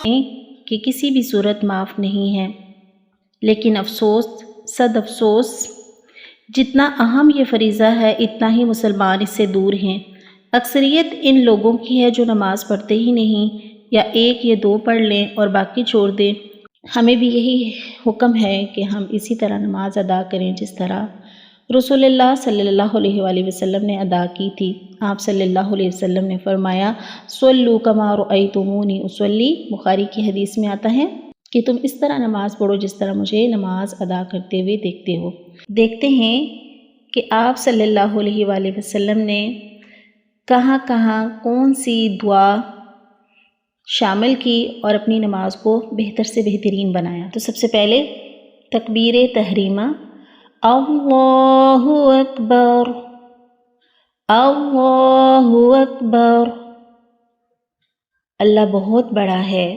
کہ کسی بھی صورت معاف نہیں ہے، لیکن افسوس، صد افسوس، جتنا اہم یہ فریضہ ہے اتنا ہی مسلمان اس سے دور ہیں۔ اکثریت ان لوگوں کی ہے جو نماز پڑھتے ہی نہیں، یا ایک یا دو پڑھ لیں اور باقی چھوڑ دیں۔ ہمیں بھی یہی حکم ہے کہ ہم اسی طرح نماز ادا کریں جس طرح رسول اللہ صلی اللہ علیہ وآلہ وسلم نے ادا کی تھی۔ آپ صلی اللہ علیہ وسلم نے فرمایا، صلوا کما رأیتمونی اصلی، بخاری کی حدیث میں آتا ہے کہ تم اس طرح نماز پڑھو جس طرح مجھے نماز ادا کرتے ہوئے دیکھتے ہو۔ دیکھتے ہیں کہ آپ صلی اللہ علیہ وآلہ وسلم نے کہاں کہاں کون سی دعا شامل کی اور اپنی نماز کو بہتر سے بہترین بنایا۔ تو سب سے پہلے تکبیر تحریمہ، اللہ اکبر، اللہ اکبر، اللہ بہت بڑا ہے۔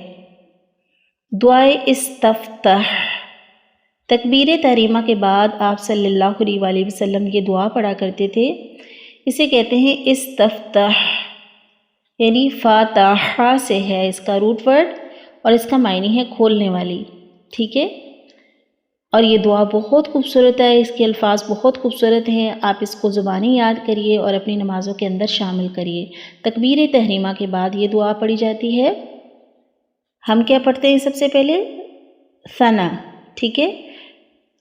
دعائے استفتاح، تکبیر تحریمہ کے بعد آپ صلی اللہ علیہ وآلہ وسلم یہ دعا پڑھا کرتے تھے، اسے کہتے ہیں استفتاح، یعنی فاتحہ سے ہے اس کا روٹ ورڈ اور اس کا معنی ہے کھولنے والی، ٹھیک ہے؟ اور یہ دعا بہت خوبصورت ہے، اس کے الفاظ بہت خوبصورت ہیں، آپ اس کو زبانی یاد کریے اور اپنی نمازوں کے اندر شامل کریے۔ تکبیر تحریمہ کے بعد یہ دعا پڑھی جاتی ہے۔ ہم کیا پڑھتے ہیں سب سے پہلے؟ ثنا، ٹھیک ہے؟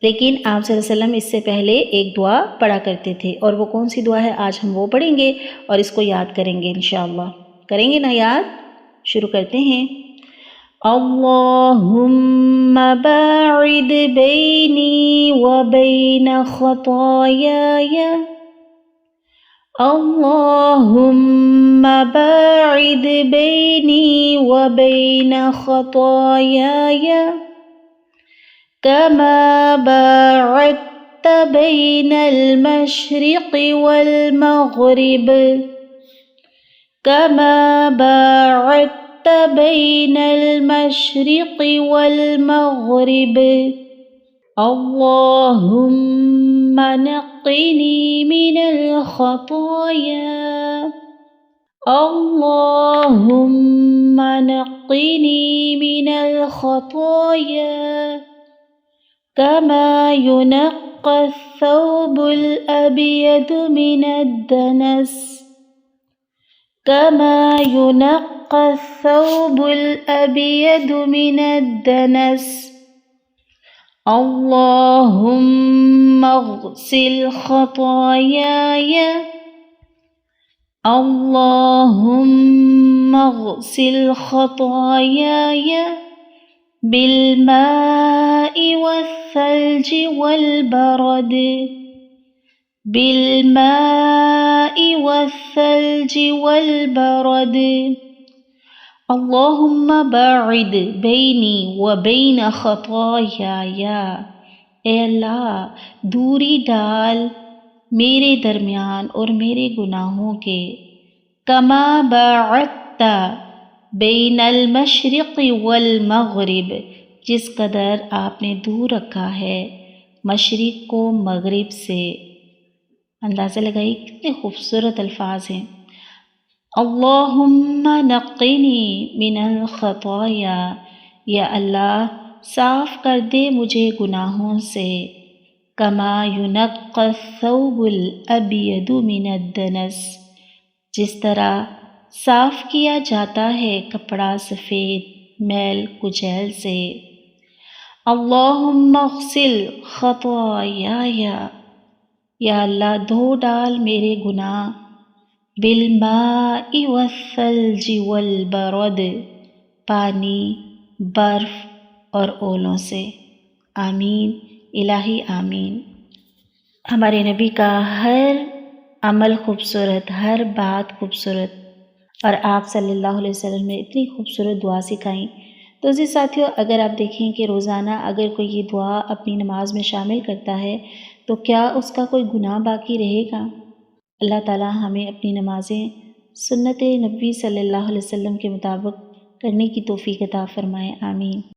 لیکن آپ صلی اللہ علیہ وسلم اس سے پہلے ایک دعا پڑھا کرتے تھے، اور وہ کون سی دعا ہے آج ہم وہ پڑھیں گے اور اس کو یاد کریں گے انشاءاللہ۔ کریں گے نا یاد؟ شروع کرتے ہیں۔ اللہم باعد بینی وبین خطایای، اللہم باعد بینی وبین خطایای كما باعدت بين المشرق والمغرب، كما باعدت بين المشرق والمغرب، اللهم نقني من الخطايا، اللهم نقني من الخطايا كما ينقى الثوب الأبيض من الدنس، كما ينقى الثوب الأبيض من الدنس، اللهم اغسل خطاياي، اللهم اغسل خطاياي بالماء والثلج والبرد، بالماء والثلج والبرد، اللہم باعد بینی وبین خطایای، اے اللہ دوری ڈال میرے درمیان اور میرے گناہوں کے، کما باعدت بین المشرق والمغرب، جس قدر آپ نے دور رکھا ہے مشرق کو مغرب سے۔ اندازہ لگائی کتنے خوبصورت الفاظ ہیں۔ اللہم نقنی من الخطایا، یا اللہ صاف کر دے مجھے گناہوں سے، کما ینقی الثوب الابیض من الدنس، جس طرح صاف کیا جاتا ہے کپڑا سفید میل کچیل سے۔ اللہم اغسل خطایای، یا اللہ دھو ڈال میرے گناہ، بالماء والثلج والبرد، پانی، برف اور اولوں سے۔ آمین الہی آمین۔ ہمارے نبی کا ہر عمل خوبصورت، ہر بات خوبصورت، اور آپ صلی اللہ علیہ وسلم نے اتنی خوبصورت دعا سکھائیں۔ تو عزیز ساتھیوں، اگر آپ دیکھیں کہ روزانہ اگر کوئی یہ دعا اپنی نماز میں شامل کرتا ہے تو کیا اس کا کوئی گناہ باقی رہے گا؟ اللہ تعالیٰ ہمیں اپنی نمازیں سنت نبی صلی اللہ علیہ وسلم کے مطابق کرنے کی توفیق عطا فرمائے، آمین۔